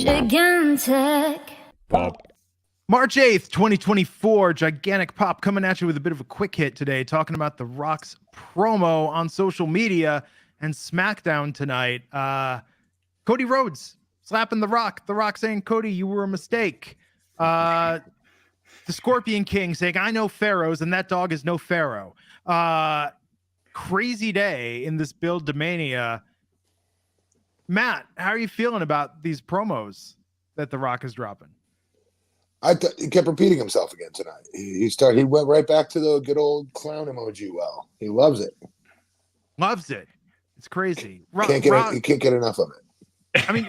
Gigantic Pop. March 8th, 2024, Gigantic Pop coming at you with a bit of a quick hit today, talking about The Rock's promo on social media and SmackDown tonight. Cody Rhodes slapping The Rock saying, Cody, you were a mistake. The Scorpion King saying, I know pharaohs, and that dog is no pharaoh. Crazy day in this build to Mania. Matt, how are you feeling about these promos that The Rock is dropping? He kept repeating himself again tonight. He went right back to the good old clown emoji. Well, he loves it. Loves it. It's crazy. He can't get enough of it. I mean,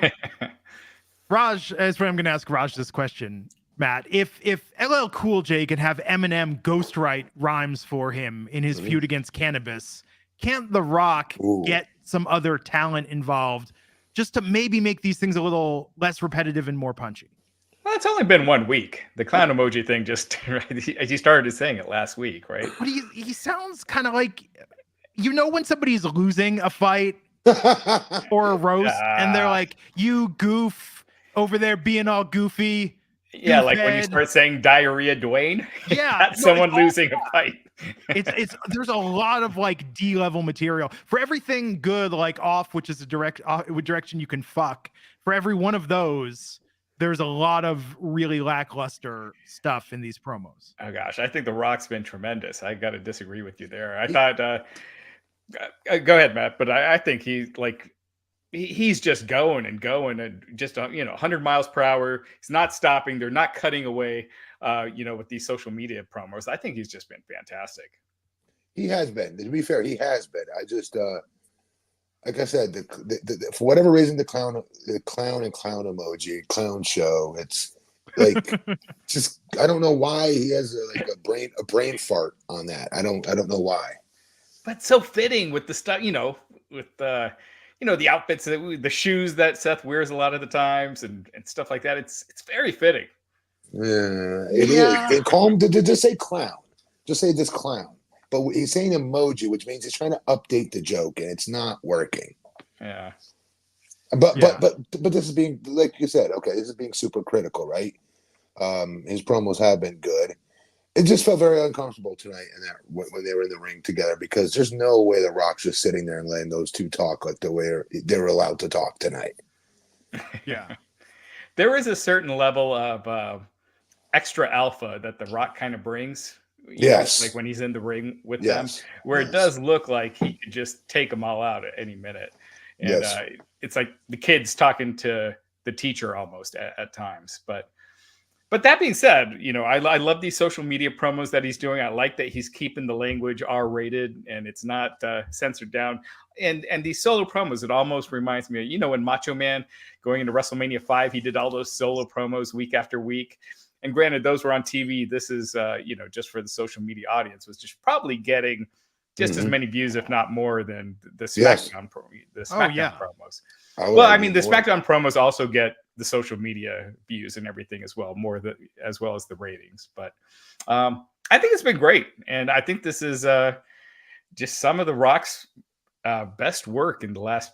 Raj, that's what I'm going to ask Raj this question, Matt. If LL Cool J could have Eminem ghostwrite rhymes for him in his feud against Cannabis, can't The Rock get some other talent involved just to maybe make these things a little less repetitive and more punchy? Well, it's only been 1 week. The clown emoji thing just, he started saying it last week, right? But he sounds kind of like, when somebody's losing a fight or a roast and they're like, you goof over there being all goofy. Yeah, like when you start saying diarrhea Dwayne. Yeah. That's someone losing a fight. There's a lot of like D-level material for everything good, like off, which is a direction you can fuck. For every one of those, there's a lot of really lackluster stuff in these promos. Oh gosh, I think The Rock's been tremendous. I got to disagree with you there. I thought, go ahead, Matt, but I think he's just going and just 100 miles per hour. He's not stopping. They're not cutting away. With these social media promos, I think he's just been fantastic. He has been. To be fair, he has been. I just like I said, for whatever reason, the clown emoji, clown show. It's like just I don't know why he has a brain fart on that. I don't know why. But so fitting with the stuff, with the outfits, the shoes that Seth wears a lot of the times, and stuff like that. It's very fitting. Yeah, it is. They call him. Just say clown. Just say this clown. But he's saying emoji, which means he's trying to update the joke, and it's not working. Yeah. But this is being, like you said, okay, this is being super critical, right? His promos have been good. It just felt very uncomfortable tonight when they were in the ring together, because there's no way The Rock's just sitting there and letting those two talk like the way they're allowed to talk tonight. Yeah. There is a certain level of extra alpha that The Rock kind of brings. Yes. Like when he's in the ring with them, where it does look like he could just take them all out at any minute. And it's like the kids talking to the teacher almost at times. But that being said, I love these social media promos that he's doing. I like that he's keeping the language R-rated and it's not censored down. And these solo promos, it almost reminds me of, when Macho Man going into WrestleMania 5, he did all those solo promos week after week. And granted, those were on TV. This is, just for the social media audience, was just probably getting just as many views, if not more, than the SmackDown, promos. The SmackDown promos also get the social media views and everything as well, as well as the ratings. But I think it's been great. And I think this is just some of The Rock's best work in the last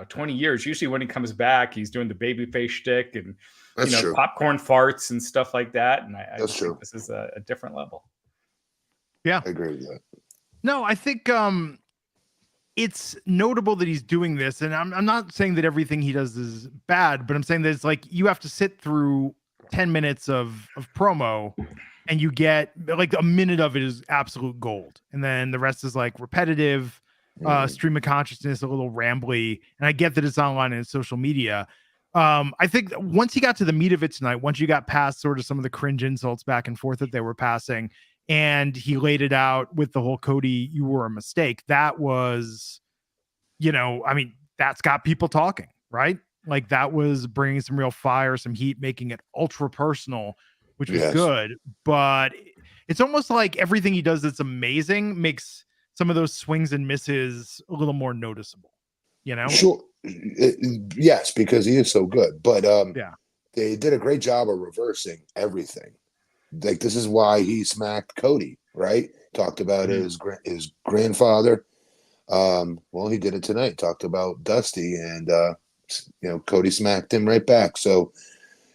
20 years. Usually when he comes back, he's doing the babyface shtick and popcorn farts and stuff like that. And I think this is a different level. Yeah, I agree with that. No, I think it's notable that he's doing this, and I'm not saying that everything he does is bad, but I'm saying that it's like you have to sit through 10 minutes of promo and you get like a minute of it is absolute gold, and then the rest is like repetitive, stream of consciousness, a little rambly. And I get that it's online and it's social media. I think once he got to the meat of it tonight, once you got past sort of some of the cringe insults back and forth that they were passing, and he laid it out with the whole Cody, you were a mistake. That was, that's got people talking, right? Like that was bringing some real fire, some heat, making it ultra personal, which was good. But it's almost like everything he does that's amazing makes some of those swings and misses a little more noticeable, Sure. Yes, because he is so good. But they did a great job of reversing everything. Like this is why he smacked Cody, right? Talked about his grandfather. He did it tonight. Talked about Dusty and Cody smacked him right back. So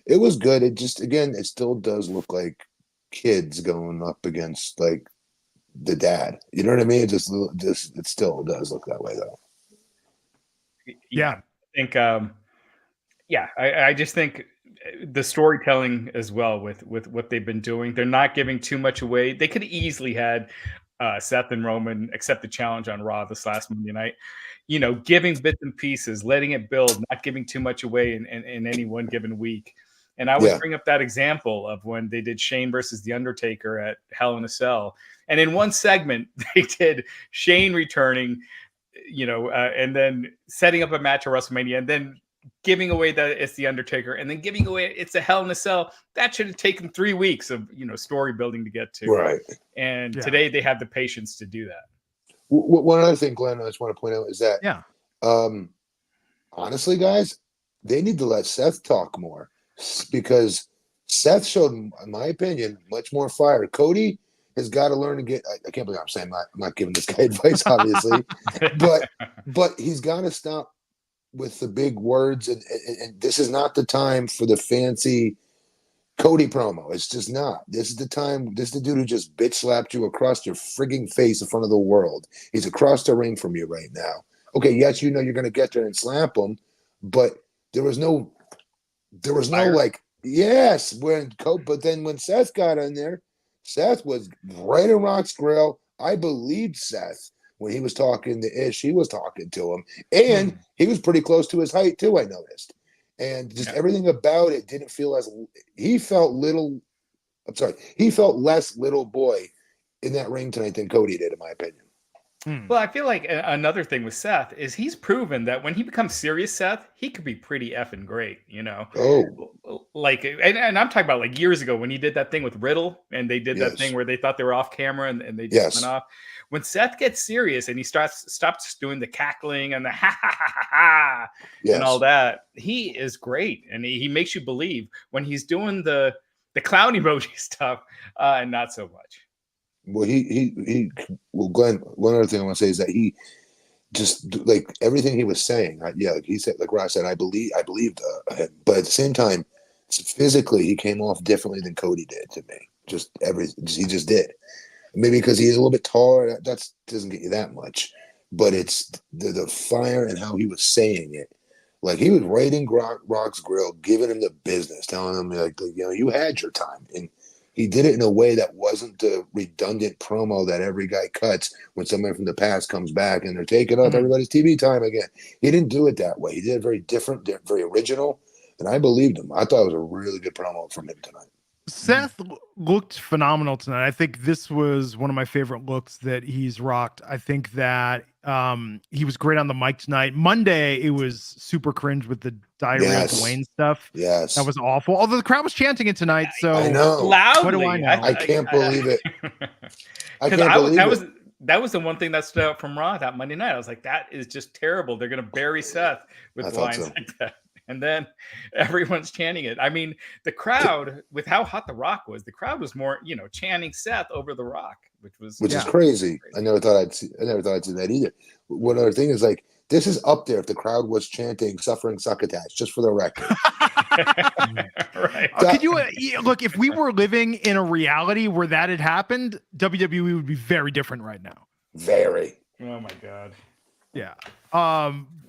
it was good. It just, again, it still does look like kids going up against like the dad. You know what I mean? It still does look that way though. Yeah. I think, I just think the storytelling as well with what they've been doing, they're not giving too much away. They could have easily had Seth and Roman accept the challenge on Raw this last Monday night, giving bits and pieces, letting it build, not giving too much away in any one given week. And I always bring up that example of when they did Shane versus The Undertaker at Hell in a Cell. And in one segment, they did Shane returning, and then setting up a match at WrestleMania, and then giving away that it's The Undertaker, and then giving away it's a Hell in a Cell. That should have taken 3 weeks of story building to get to. Right. And today they have the patience to do that. One other thing, Glenn, I just want to point out is that, honestly, guys, they need to let Seth talk more, because Seth showed, in my opinion, much more fire. Cody has got to learn to get. I can't believe I'm saying I'm not giving this guy advice, obviously, but he's got to stop with the big words, and this is not the time for the fancy Cody promo. It's just not. This is the time. This is the dude who just bitch slapped you across your frigging face in front of the world. He's across the ring from you right now. Okay, yes, you're going to get there and slap him, but there was no like, yes, but then when Seth got in there, Seth was right in Rock's grill. I believed Seth when he was talking to Ish. He was talking to him, and he was pretty close to his height too, I noticed. And just everything about it didn't feel he felt less little boy in that ring tonight than Cody did, in my opinion. Well, I feel like another thing with Seth is he's proven that when he becomes serious Seth, he could be pretty effing great, Like, and I'm talking about like years ago when he did that thing with Riddle, and they did that thing where they thought they were off camera and they just went off. When Seth gets serious and he stops doing the cackling and the ha ha ha ha ha and all that, he is great, and he makes you believe. When he's doing the clown emoji stuff, not so much. Well, Glenn, one other thing I want to say is that he just, like, everything he was saying, like he said, like Ross said, I believed him, but at the same time, physically, he came off differently than Cody did to me. He just did. Maybe because he's a little bit taller, that doesn't get you that much, but it's the fire and how he was saying it. Like, he was right in Rock's grill, giving him the business, telling him, like, you had your time. And he did it in a way that wasn't the redundant promo that every guy cuts when someone from the past comes back and they're taking up everybody's TV time again. He didn't do it that way. He did it very different, very original, and I believed him. I thought it was a really good promo from him tonight. Seth looked phenomenal tonight. I think this was one of my favorite looks that he's rocked. I think that he was great on the mic tonight. Monday, it was super cringe with the diarrhea Dwayne stuff. Yes. That was awful. Although the crowd was chanting it tonight. So I know. Loudly. What do I know? I can't believe it. I can't believe it. That was the one thing that stood out from Raw that Monday night. I was like, that is just terrible. They're going to bury Seth with lines like that. And then everyone's chanting it. I mean, the crowd, with how hot The Rock was, the crowd was more, chanting Seth over The Rock, which is crazy. I never thought I'd see that either. One other thing is, like, this is up there if the crowd was chanting "Suffering Succotash," just for the record. Right. Could you look? If we were living in a reality where that had happened, WWE would be very different right now. Very. Oh my God. Yeah.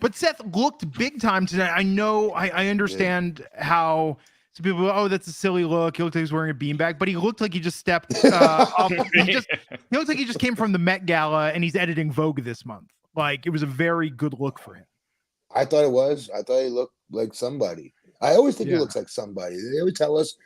But Seth looked big time tonight. I know, I understand how some people go, oh, that's a silly look. He looked like he was wearing a beanbag, but he looked like he just stepped off. He looked like he just came from the Met Gala and he's editing Vogue this month. Like, it was a very good look for him. I thought it was. I thought he looked like somebody. I always think he looks like somebody. They always tell us,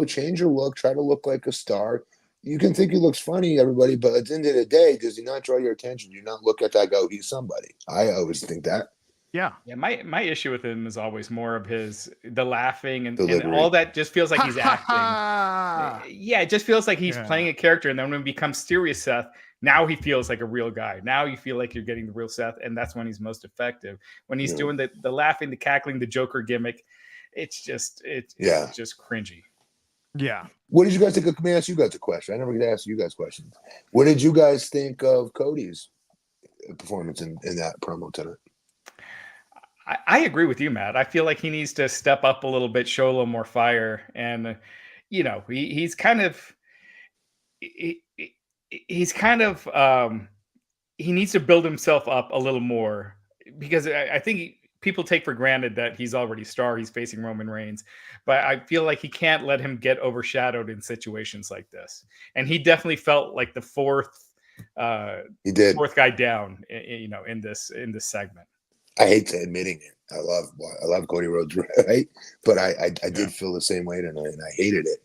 change your look, try to look like a star. You can think he looks funny, everybody, but at the end of the day, does he not draw your attention? Do you not look at that go, he's somebody? I always think that. Yeah. My issue with him is always more of the laughing and all that just feels like he's acting. Yeah, it just feels like he's playing a character, and then when he becomes serious Seth, now he feels like a real guy. Now you feel like you're getting the real Seth, and that's when he's most effective. When he's doing the laughing, the cackling, the Joker gimmick, it's just cringy. Yeah. What did you guys think of? Let me ask you guys a question. I never get to ask you guys questions. What did you guys think of Cody's performance in that promo tonight? I agree with you, Matt. I feel like he needs to step up a little bit, show a little more fire, and he's kind of he, he's kind of he needs to build himself up a little more because I think people take for granted that he's already star. He's facing Roman Reigns, but I feel like he can't let him get overshadowed in situations like this. And he definitely felt like the fourth guy down, in this segment. I hate admitting it. I love Cody Rhodes, right? But I did feel the same way tonight, and I hated it.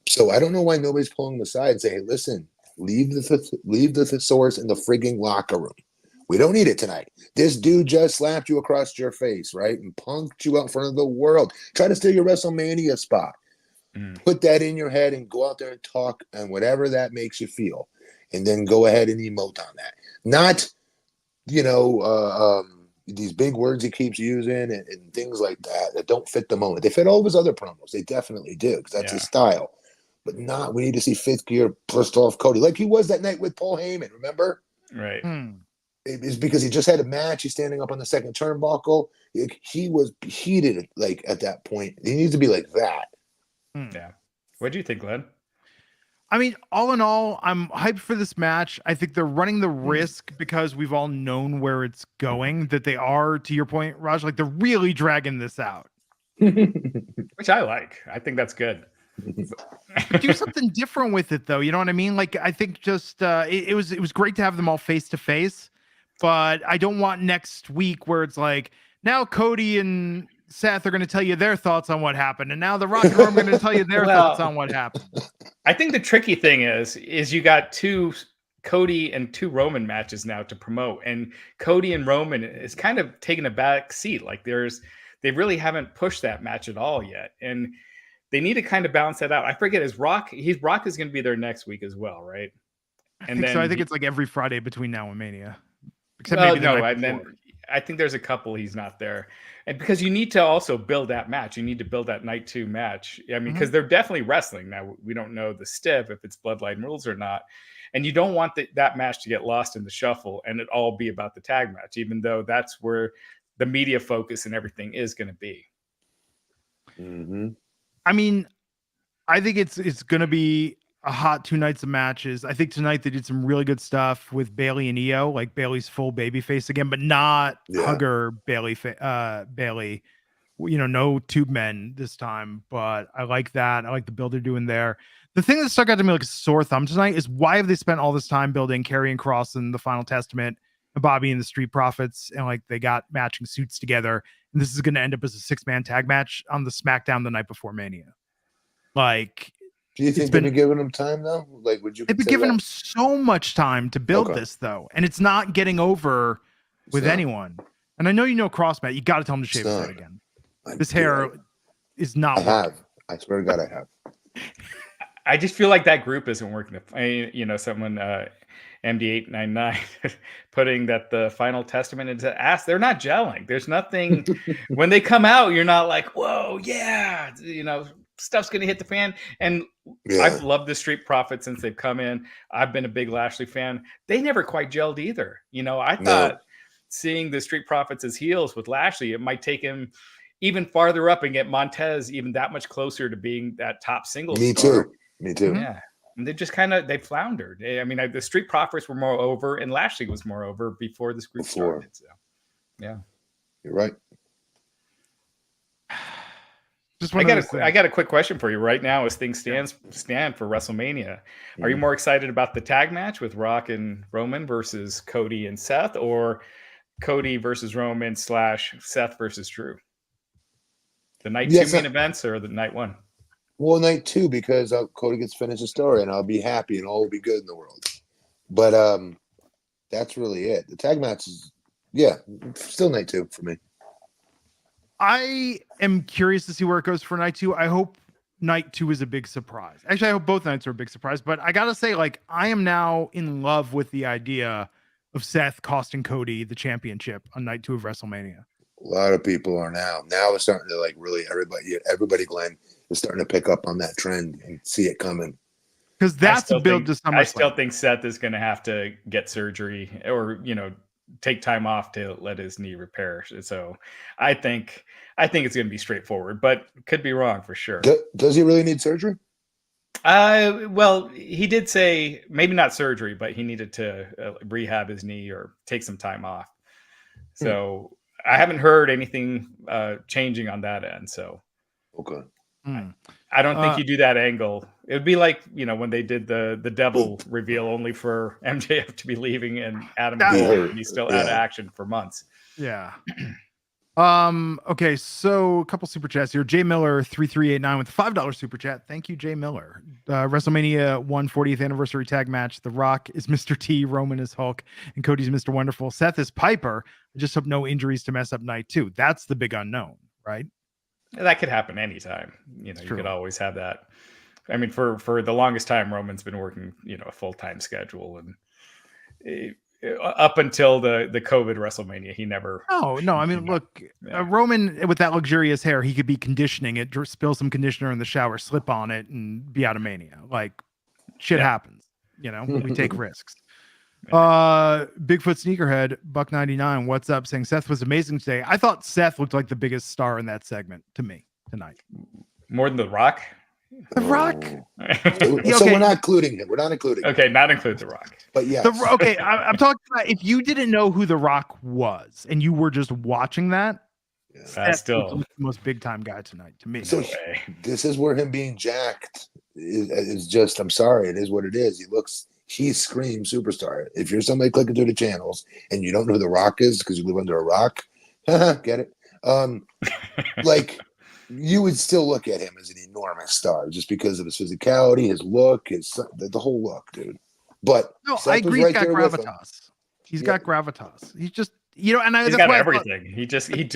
So I don't know why nobody's pulling him aside and saying, hey, listen, leave the thesaurus in the frigging locker room. We don't need it tonight. This dude just slapped you across your face, right? And punked you out in front of the world. Try to steal your WrestleMania spot. Put that in your head and go out there and talk and whatever that makes you feel. And then go ahead and emote on that. Not, these big words he keeps using and things like that don't fit the moment. They fit all of his other promos. They definitely do because that's his style. But not, we need to see fifth gear pissed off Cody like he was that night with Paul Heyman, remember? Right. It's because he just had a match. He's standing up on the second turnbuckle. He was heated like at that point. He needs to be like that. Yeah. What do you think, Glenn? I mean, all in all, I'm hyped for this match. I think they're running the risk because we've all known where it's going, that they are, to your point, Raj, like they're really dragging this out. Which I like. I think that's good. Do something different with it, though. You know what I mean? Like, I think just it was great to have them all face to face, but I don't want next week where it's like, now Cody and Seth are going to tell you their thoughts on what happened, and now the Rock and Roman are going to tell you their thoughts on what happened. I think the tricky thing is you got two Cody and two Roman matches now to promote, and Cody and Roman is kind of taking a back seat. Like they really haven't pushed that match at all yet, and they need to kind of balance that out. I forget Rock is going to be there next week as well, right? And I think it's like every Friday between now and Mania. Except maybe no, and then I think there's a couple he's not there. And because you need to also build that match. You need to build that night 2 match. I mean, because they're definitely wrestling. Now, we don't know the stiff, if it's Bloodline rules or not. And you don't want that match to get lost in the shuffle and it all be about the tag match, even though that's where the media focus and everything is going to be. I mean, I think it's going to be a hot 2 nights of matches. I think tonight they did some really good stuff with Bayley and Io, like Bayley's full baby face again, but not hugger Bayley. Bayley, no tube men this time, but I like that. I like the build they're doing there. The thing that stuck out to me like a sore thumb tonight is why have they spent all this time building Karrion Kross and the Final Testament and Bobby and the Street Profits, and like they got matching suits together, and this is going to end up as a 6-man tag match on the SmackDown the night before Mania. Like, do you think they've been giving them time though? Like, would you? They've been giving them so much time to build this though, and it's not getting over with anyone. And I know Kross, Matt. You got to tell him to shave his head again. This hair is not. I swear to God, I have. I just feel like that group isn't working. Someone MD899 putting that the Final Testament into ass. They're not gelling. There's nothing when they come out. You're not like, whoa, yeah, stuff's gonna hit the fan. And I've loved the Street Profits since they've come in. I've been a big Lashley fan. They never quite gelled either. I thought seeing the Street Profits as heels with Lashley, it might take him even farther up and get Montez even that much closer to being that top singles star. Me too. Yeah. And they just they floundered. I mean, the Street Profits were more over and Lashley was more over before this group started. So, yeah. You're right. I got a quick question for you right now as things stand for WrestleMania. Are you more excited about the tag match with Rock and Roman versus Cody and Seth, or Cody versus Roman / Seth versus Drew? The night 2 main events or the night 1? Well, night 2, because Cody gets to finish the story and I'll be happy and all will be good in the world. But that's really it. The tag match is, still night 2 for me. I am curious to see where it goes for night 2. I hope night 2 is a big surprise. Actually, I hope both nights are a big surprise. But I got to say, like, I am now in love with the idea of Seth costing Cody the championship on night 2 of WrestleMania. A lot of people are now. Now it's starting to, like, really everybody, Glenn, is starting to pick up on that trend and see it coming. Because that's a build to SummerSlam. I still think Seth is going to have to get surgery or, take time off to let his knee repair. So I think it's going to be straightforward, but could be wrong for sure. Does he really need surgery? Well, he did say maybe not surgery, but he needed to rehab his knee or take some time off. So I haven't heard anything changing on that end. So okay. I don't think you do that angle. It would be like, when they did the devil reveal only for MJF to be leaving and Adam Cole, and he's still out of action for months. Yeah. Okay, so a couple super chats here. Jay Miller 3389 with $5 super chat. Thank you, Jay Miller. WrestleMania 140th anniversary tag match. The Rock is Mr. T, Roman is Hulk, and Cody's Mr. Wonderful. Seth is Piper. I just hope no injuries to mess up night 2. That's the big unknown, right? That could happen anytime. You could always have that. I mean, for the longest time, Roman's been working, a full-time schedule, and up until the COVID WrestleMania, he never. Oh no! I mean, look, Roman with that luxurious hair, he could be conditioning it, spill some conditioner in the shower, slip on it, and be out of Mania. Like, shit happens. We take risks. Bigfoot Sneakerhead Buck 99. What's up? Saying Seth was amazing today. I thought Seth looked like the biggest star in that segment to me tonight. More than The Rock. The Rock. So we're not including him. We're not including him. Okay, not include The Rock. But yeah. Okay, I'm talking about if you didn't know who The Rock was and you were just watching that, that's still the most big time guy tonight to me. So this is where him being jacked is just, I'm sorry, it is what it is. He screams superstar. If you're somebody clicking through the channels and you don't know who The Rock is because you live under a rock, get it? Like, you would still look at him as an enormous star just because of his physicality, his look, the whole look, dude. But no, I agree. He's got gravitas. He's got gravitas. He's just, and he's got everything. He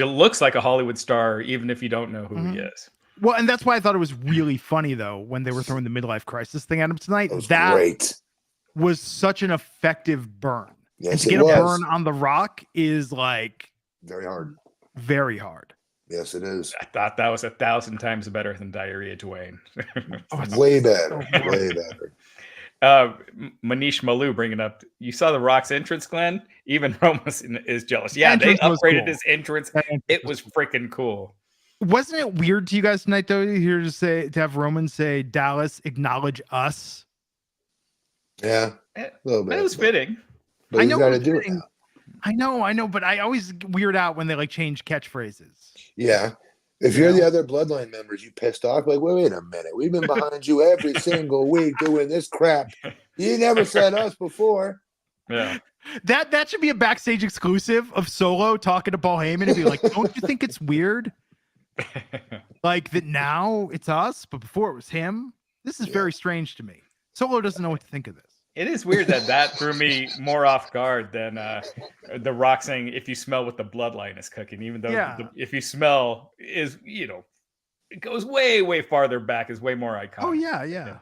looks like a Hollywood star, even if you don't know who he is. Well, and that's why I thought it was really funny though when they were throwing the midlife crisis thing at him tonight. That great. Was such an effective burn. Yes, and to get a burn on The Rock is like very hard. Very hard. Yes, it is. I thought that was 1,000 times better than Diarrhea Dwayne. Way better. Way better. Manish Malu bringing up, you saw The Rock's entrance, Glenn? Even Roman is jealous. Yeah, they upgraded his entrance. It was freaking cool. Wasn't it weird to you guys tonight, though, to have Roman say, Dallas, acknowledge us? Yeah, a little bit. It was fitting. But I know got to do it now. I know, but I always weird out when they change catchphrases. Yeah. If you're the other bloodline members, you pissed off. Like, wait a minute. We've been behind you every single week doing this crap. You never said us before. Yeah. That should be a backstage exclusive of Solo talking to Paul Heyman and be like, don't you think it's weird? Like that now it's us, but before it was him? This is very strange to me. Solo doesn't know what to think of this. It is weird that threw me more off guard than The Rock saying, if you smell what the bloodline is cooking, even though if you smell is, it goes way, way farther back, is way more iconic. Oh, yeah.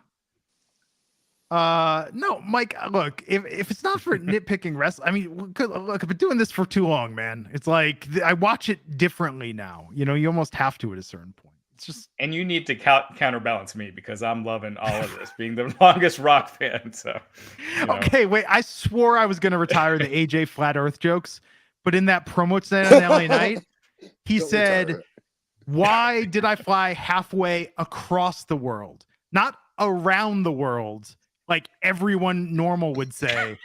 No, Mike, look, if it's not for nitpicking wrestling, I mean, look, I've been doing this for too long, man. It's like, I watch it differently now. You almost have to at a certain point. It's just, and you need to counterbalance me because I'm loving all of this, being the longest Rock fan. So, okay, wait. I swore I was going to retire the AJ Flat Earth jokes, but in that promo set on LA Night, he said, "Why did I fly halfway across the world, not around the world, like everyone normal would say,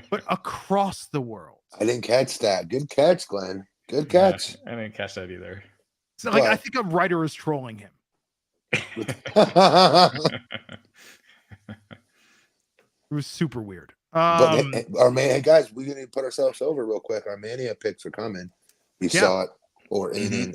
but across the world?" I didn't catch that. Good catch, Glenn. Good catch. I didn't catch that either. So, I think a writer is trolling him. It was super weird. But our man, guys, we're gonna put ourselves over real quick. Our Mania picks are coming. We saw it, or in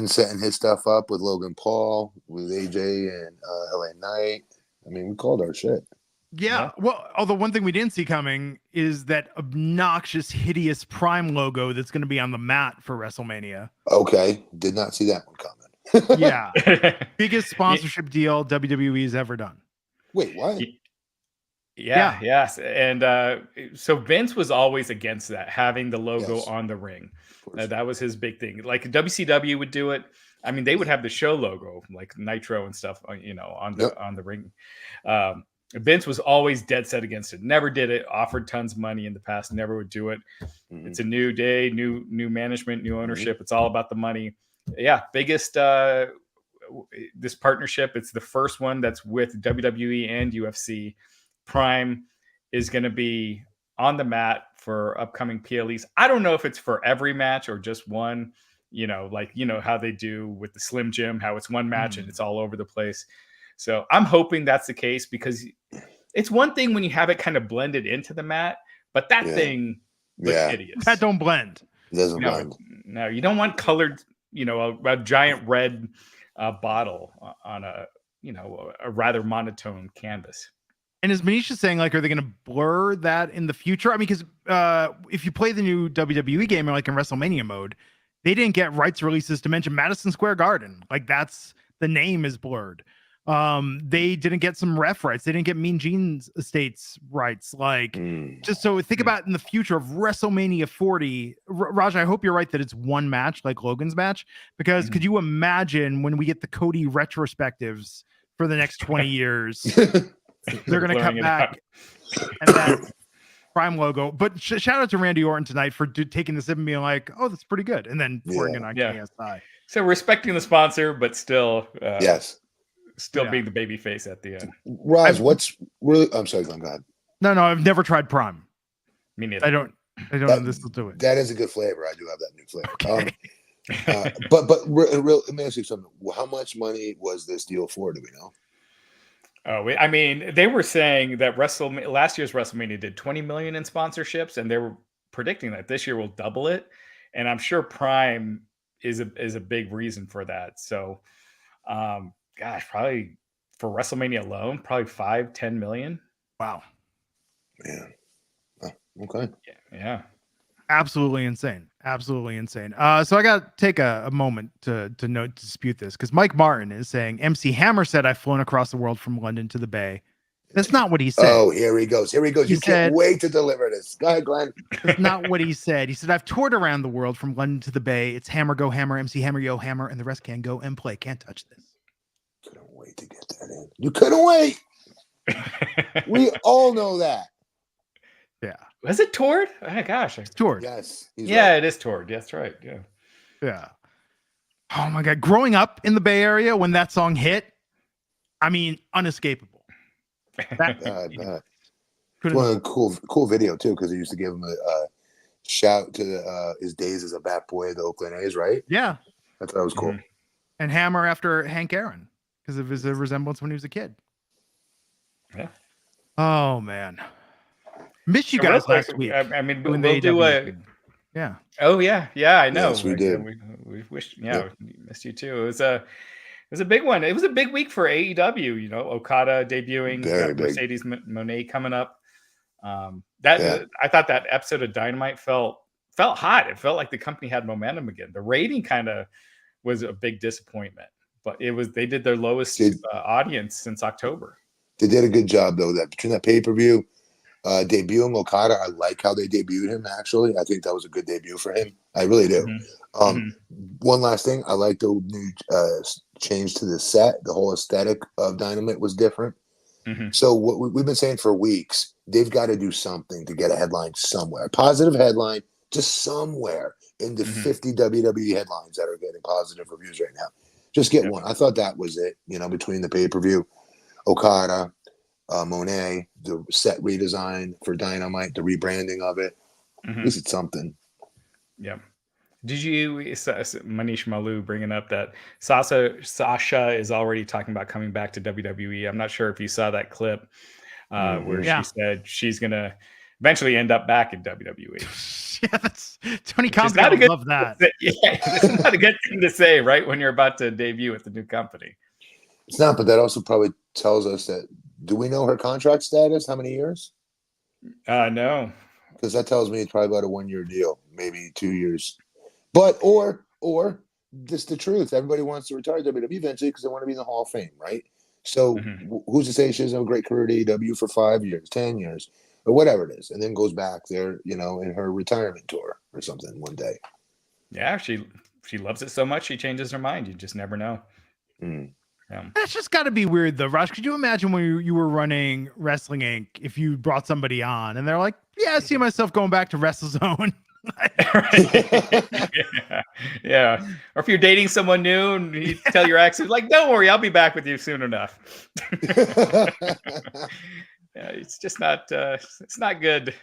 setting his stuff up with Logan Paul, with AJ and LA Knight. I mean, we called our shit. Yeah. Well, although one thing we didn't see coming is that obnoxious, hideous Prime logo that's going to be on the mat for WrestleMania. Okay. Did not see that one coming. Yeah. Biggest sponsorship deal WWE's ever done. Wait, what? Yeah. Yes. And so Vince was always against that, having the logo on the ring. That was his big thing. Like WCW would do it. I mean, they would have the show logo, like Nitro and stuff, on the ring. Vince was always dead set against it. Never did it. Offered tons of money in the past. Never would do it. Mm-hmm. It's a new day, new management, new ownership. Mm-hmm. It's all about the money. Yeah, biggest this partnership. It's the first one that's with WWE and UFC. Prime is going to be on the mat for upcoming PLEs. I don't know if it's for every match or just one. How they do with the Slim Jim, how it's one match and it's all over the place. So I'm hoping that's the case, because it's one thing when you have it kind of blended into the mat, but that thing looks hideous. That don't blend. It doesn't blend. No, you don't want colored, a giant red bottle on a rather monotone canvas. And is Manisha saying, like, are they going to blur that in the future? I mean, because if you play the new WWE game, or like in WrestleMania mode, they didn't get rights releases to mention Madison Square Garden. Like, that's the name is blurred. They didn't get some ref rights. They didn't get Mean Gene's estates rights. Like, just so think about in the future of WrestleMania 40, Raj, I hope you're right that it's one match like Logan's match, because could you imagine when we get the Cody retrospectives for the next 20 years, they're going to come back and that Prime logo. But shout out to Randy Orton tonight for taking this and being like, oh, that's pretty good. And then pouring it on KSI. So respecting the sponsor, but still, still being the baby face at the end. Raj, what's really? I'm sorry, go ahead. No, I've never tried Prime. Me neither. I don't know this will do it. That is a good flavor. I do have that new flavor. Okay. But let me ask you something. How much money was this deal for? Do we know? I mean, they were saying that last year's WrestleMania did 20 million in sponsorships, and they were predicting that this year will double it. And I'm sure Prime is a big reason for that. So, gosh, probably for WrestleMania alone, probably 5-10 million. Wow. Yeah. Oh, okay. Yeah. Absolutely insane. Absolutely insane. So I got to take a moment to dispute this, because Mike Martin is saying MC Hammer said I've flown across the world from London to the Bay. That's not what he said. Oh, here he goes. You can't wait to deliver this. Go ahead, Glenn. That's not what he said. He said, I've toured around the world from London to the Bay. It's Hammer, go Hammer, MC Hammer, yo Hammer, and the rest can go and play. Can't touch this. Couldn't wait to get that in. You couldn't wait. We all know that. Yeah. Was it toured? Oh, gosh. It's toured. Yes. Yeah, it is toured. That's right. Yeah. Yeah. Oh my God. Growing up in the Bay Area when that song hit, I mean, unescapable. It's one of the cool video too, because they used to give him a shout to his days as a bat boy at the Oakland A's, right? Yeah. I thought that was cool. Mm-hmm. And Hammer after Hank Aaron because of his resemblance when he was a kid. Yeah. Oh man. Miss you guys last week. I mean, we'll do a. Yeah. Oh yeah, I know. Yes, we did. We wish. We missed you too. It was a big one. It was a big week for AEW. Okada debuting, Mercedes Moné coming up. I thought that episode of Dynamite felt hot. It felt like the company had momentum again. The rating kind of was a big disappointment, but they did their lowest audience since October. They did a good job though. That between that pay-per-view. Debuting Okada, I like how they debuted him. Actually, I think that was a good debut for him. I really do. One last thing, I like the new change to the set. The whole aesthetic of Dynamite was different. So what we've been saying for weeks, they've got to do something to get a headline somewhere, a positive headline, just somewhere in the 50 WWE headlines that are getting positive reviews right now. Just get one. I thought that was it. Between the pay-per-view, Okada. Monet, the set redesign for Dynamite, the rebranding of it. This is something. Yeah. Did you, Manish Malu, bringing up that Sasha is already talking about coming back to WWE? I'm not sure if you saw that clip where she said she's going to eventually end up back in WWE. Yeah, that's Tony Khan. I love that. It's not a good thing to say, right, when you're about to debut at the new company. It's not, but that also probably tells us that. Do we know her contract status? How many years? No. Because that tells me it's probably about a 1-year deal, maybe 2 years. But or just the truth. Everybody wants to retire WWE eventually because they want to be in the Hall of Fame, right? So who's to say she doesn't have a great career at AEW for 5 years, 10 years, or whatever it is, and then goes back there, in her retirement tour or something one day. Yeah, she loves it so much she changes her mind. You just never know. That's just got to be weird, though, Raj. Could you imagine when you were running Wrestling Inc. if you brought somebody on and they're like, "Yeah, I see myself going back to WrestleZone." Yeah. Or if you're dating someone new and you tell your ex, like, "Don't worry, I'll be back with you soon enough." Yeah, it's just not. It's not good.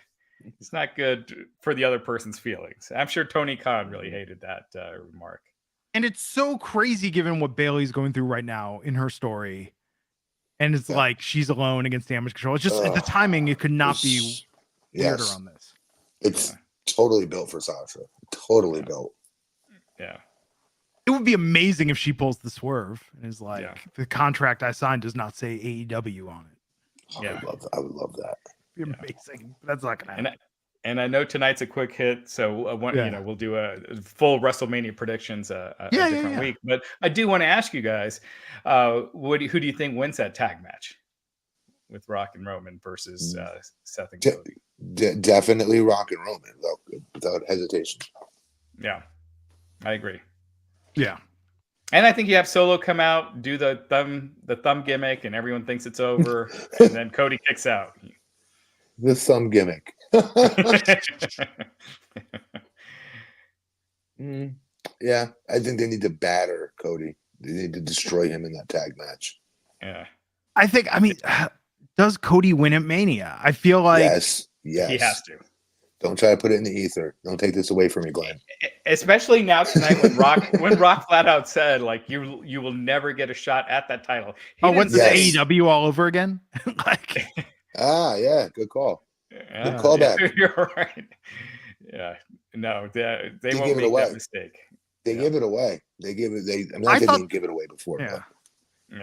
It's not good for the other person's feelings. I'm sure Tony Khan really hated that remark. And it's so crazy given what Bailey's going through right now in her story. And it's like she's alone against Damage Control. It's just the timing, it could not be weirder on this. It's totally built for Sasha. Totally built. Yeah. It would be amazing if she pulls the swerve and is like, the contract I signed does not say AEW on it. Oh, yeah. I would love that. It'd be amazing. That's not gonna happen. And I know tonight's a quick hit, so we'll do a full WrestleMania predictions a different week. But I do want to ask you guys, who do you think wins that tag match with Rock and Roman versus Seth and Cody? Definitely Rock and Roman, without hesitation. Yeah, I agree. Yeah. And I think you have Solo come out, do the thumb gimmick, and everyone thinks it's over, and then Cody kicks out. The thumb gimmick. Yeah, I think they need to batter Cody. They need to destroy him in that tag match. Yeah. I mean, does Cody win at Mania? I feel like yes, he has to. Don't try to put it in the ether. Don't take this away from me, Glenn. Especially now tonight when Rock flat out said, like, you will never get a shot at that title. What's this, AEW all over again? Like, yeah, good call. Yeah, good callback. You're right. Yeah, no, they won't make that mistake. They give it away. They didn't give it away before. Yeah.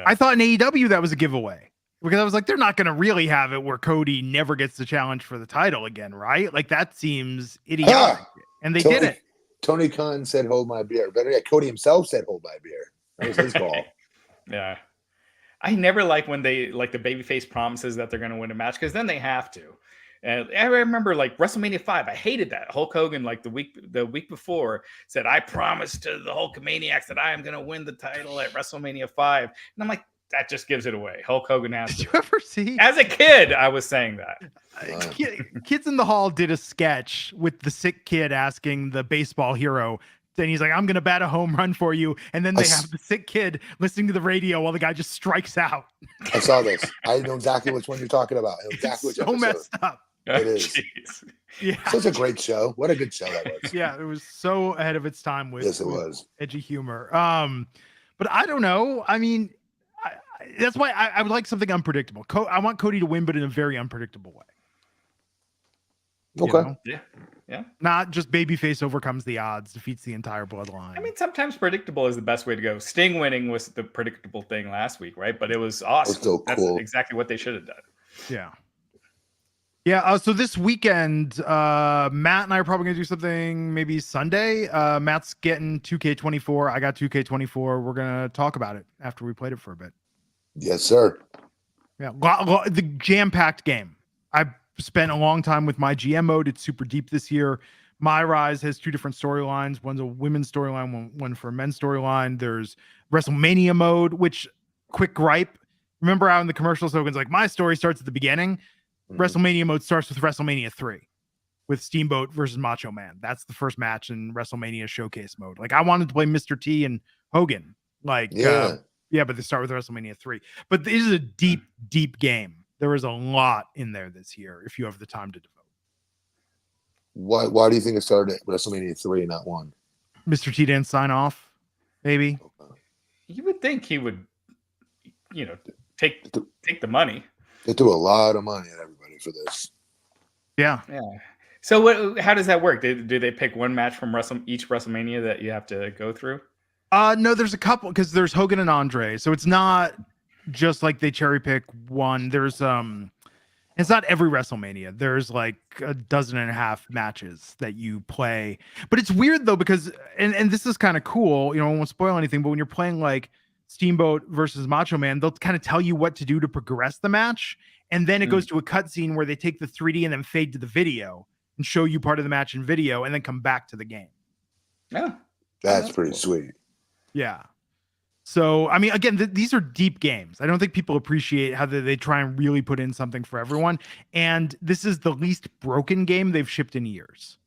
I thought in AEW that was a giveaway. Because I was like, they're not going to really have it where Cody never gets the challenge for the title again, right? Like, that seems idiotic. And they did it. Tony Khan said, hold my beer. Better yet, Cody himself said, hold my beer. That was his call. Yeah. I never like when they, like, the babyface promises that they're going to win a match, because then they have to. And I remember, like, WrestleMania 5, I hated that. Hulk Hogan, like, the week before, said, I promised to the Hulkamaniacs that I am going to win the title at WrestleMania 5. And I'm like, that just gives it away. Hulk Hogan has to. Did you ever see? As a kid, I was saying that. Kids in the Hall did a sketch with the sick kid asking the baseball hero. Then he's like, I'm going to bat a home run for you. And then they have the sick kid listening to the radio while the guy just strikes out. I saw this. I know exactly which one you're talking about. Exactly it's so messed up. It is. Geez. Yeah. Such a great show. What a good show that was. Yeah, it was so ahead of its time with, yes, it was. Edgy humor. But I don't know. I mean, that's why I would like something unpredictable. I want Cody to win, but in a very unpredictable way. Okay. You know? Yeah. Not just babyface overcomes the odds, defeats the entire bloodline. I mean, sometimes predictable is the best way to go. Sting winning was the predictable thing last week, right? But it was awesome. It was so cool. That's exactly what they should have done. Yeah. Yeah. So this weekend, Matt and I are probably going to do something maybe Sunday. Matt's getting 2K24. I got 2K24. We're going to talk about it after we played it for a bit. Yes, sir. Yeah. The jam-packed game. I spent a long time with my GM mode. It's super deep this year. My Rise has two different storylines. One's a women's storyline, one for a men's storyline. There's WrestleMania mode, which, quick gripe. Remember how in the commercials, Hogan's like, my story starts at the beginning. Mm-hmm. WrestleMania mode starts with WrestleMania 3 with Steamboat versus Macho Man. That's the first match in WrestleMania showcase mode. Like, I wanted to play Mr. T and Hogan. Like, but they start with WrestleMania 3. But this is a deep, deep game. There is a lot in there this year if you have the time to devote. Why do you think it started at WrestleMania 3 and not 1? Mr. T didn't sign off, maybe. You would think he would, take the money. They threw a lot of money at everybody for this. Yeah. Yeah. So how does that work? Do they pick one match from each WrestleMania that you have to go through? No, there's a couple, because there's Hogan and Andre. So it's not just like they cherry pick one. There's it's not every WrestleMania. There's like a dozen and a half matches that you play. But it's weird though, because and this is kind of cool, I won't spoil anything, but when you're playing like Steamboat versus Macho Man, they'll kind of tell you what to do to progress the match. And then it goes to a cutscene where they take the 3D and then fade to the video and show you part of the match in video and then come back to the game. Yeah. That's pretty sweet. Yeah. So, I mean, again, these are deep games. I don't think people appreciate how they try and really put in something for everyone. And this is the least broken game they've shipped in years.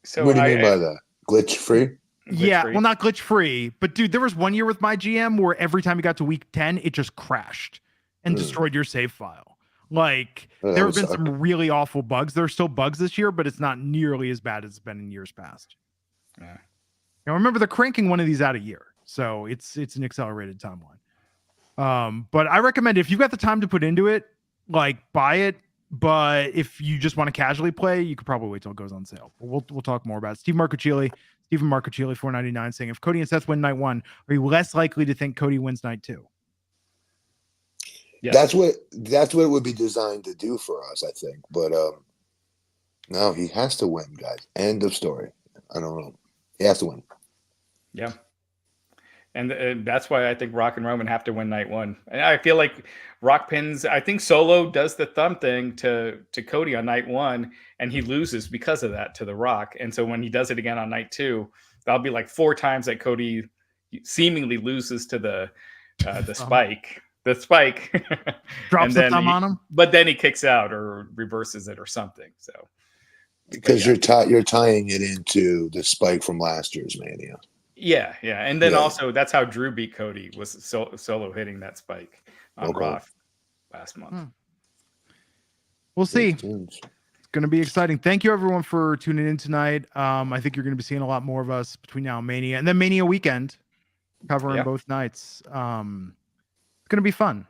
So what do you mean by that? Glitch free? Yeah, well, not glitch free, but dude, there was one year with my GM where every time you got to week 10, it just crashed and destroyed your save file. Like, there have been some really awful bugs. There are still bugs this year, but it's not nearly as bad as it's been in years past. Yeah. Now, remember, they're cranking one of these out a year. So it's an accelerated timeline. But I recommend if you've got the time to put into it, like buy it. But if you just want to casually play, you could probably wait till it goes on sale. But we'll talk more about it. Stephen Marcucci, $4.99, saying if Cody and Seth win night 1, are you less likely to think Cody wins night 2? Yes. That's what it would be designed to do for us, I think. But no, he has to win, guys. End of story. I don't know. He has to win. Yeah. And that's why I think Rock and Roman have to win night 1. And I feel like Rock pins. I think Solo does the thumb thing to Cody on night 1, and he loses because of that to The Rock. And so when he does it again on night 2, that'll be like 4 times that Cody seemingly loses to the spike. The spike drops the thumb on him, but then he kicks out or reverses it or something. So because you're tying it into the spike from last year's Mania. Yeah, and then also that's how Drew beat Cody, was Solo hitting that spike on Raw last month. We'll see. It's going to be exciting. Thank you, everyone, for tuning in tonight. I think you're going to be seeing a lot more of us between now and Mania, and then Mania weekend, covering both nights. It's going to be fun.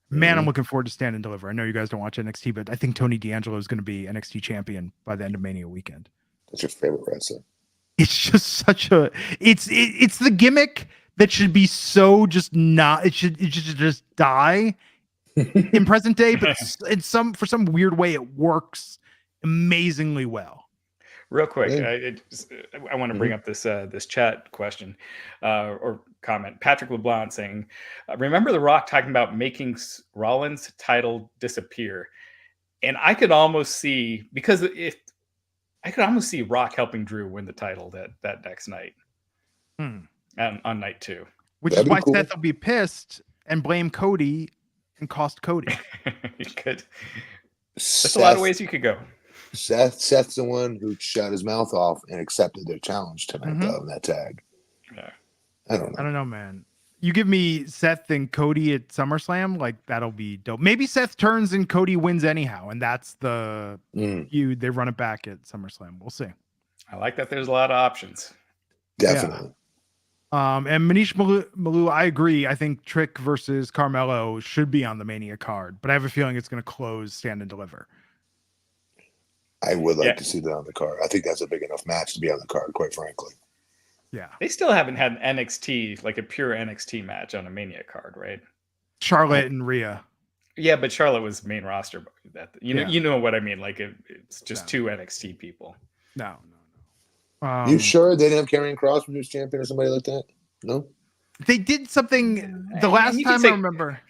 Man, I'm looking forward to Stand and Deliver. I know you guys don't watch NXT, but I think Tony D'Angelo is going to be NXT champion by the end of Mania weekend. That's your favorite wrestler. It's just such a it's the gimmick that should be so just not, it should just die in present day, but for some weird way it works amazingly well. Real quick, I want to bring up this chat question or comment. Patrick LeBlanc saying, remember The Rock talking about making Rollins' title disappear? And I could almost see, because I could almost see Rock helping Drew win the title that next night on night 2. Which is why Seth will be pissed and blame Cody and cost Cody. You could. There's a lot of ways you could go. Seth's the one who shut his mouth off and accepted their challenge tonight, though, in that tag. Yeah. I don't know, man. You give me Seth and Cody at SummerSlam, like that'll be dope. Maybe Seth turns and Cody wins anyhow, and that's the feud. They run it back at SummerSlam. We'll see. I like that. There's a lot of options. Definitely. Yeah. And Manish Malu, I agree. I think Trick versus Carmelo should be on the Mania card, but I have a feeling it's going to close Stand and Deliver. I would like to see that on the card. I think that's a big enough match to be on the card, quite frankly. Yeah. They still haven't had an NXT, like a pure NXT match on a Mania card, right? Charlotte and Rhea. Yeah, but Charlotte was main roster. You know what I mean? Like it's just 2 NXT people. No. You sure they didn't have Karrion Kross when he was champion or somebody like that? No? They did something the last time I remember.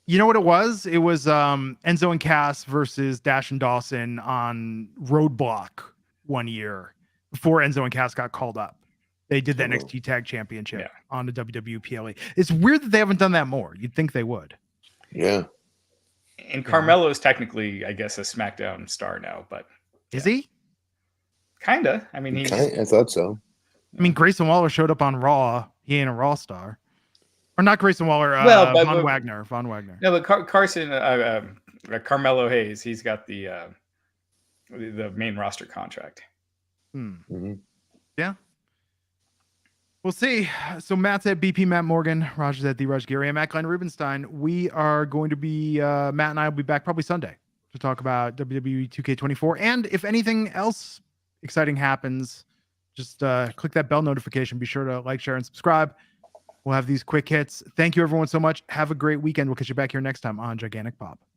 You know what it was? It was Enzo and Cass versus Dash and Dawson on Roadblock one year before Enzo and Cass got called up. They did the NXT Tag Championship on the WWE PLE. It's weird that they haven't done that more. You'd think they would. Yeah. And Carmelo is technically, I guess, a SmackDown star now, but is he? Kinda. I mean, I thought so. I mean, Grayson Waller showed up on Raw. He ain't a Raw star. Or not Grayson Waller, Von Wagner. No, but Carson, Carmelo Hayes, he's got the main roster contract. Yeah. We'll see. So Matt's at BP Matt Morgan, Roger's at the Raj Gary, and Matt Glenn Rubenstein. We are going to be Matt and I will be back probably Sunday to talk about WWE 2K24. And if anything else exciting happens, just click that bell notification. Be sure to like, share, and subscribe. We'll have these quick hits. Thank you, everyone, so much. Have a great weekend. We'll catch you back here next time on Gigantic Pop.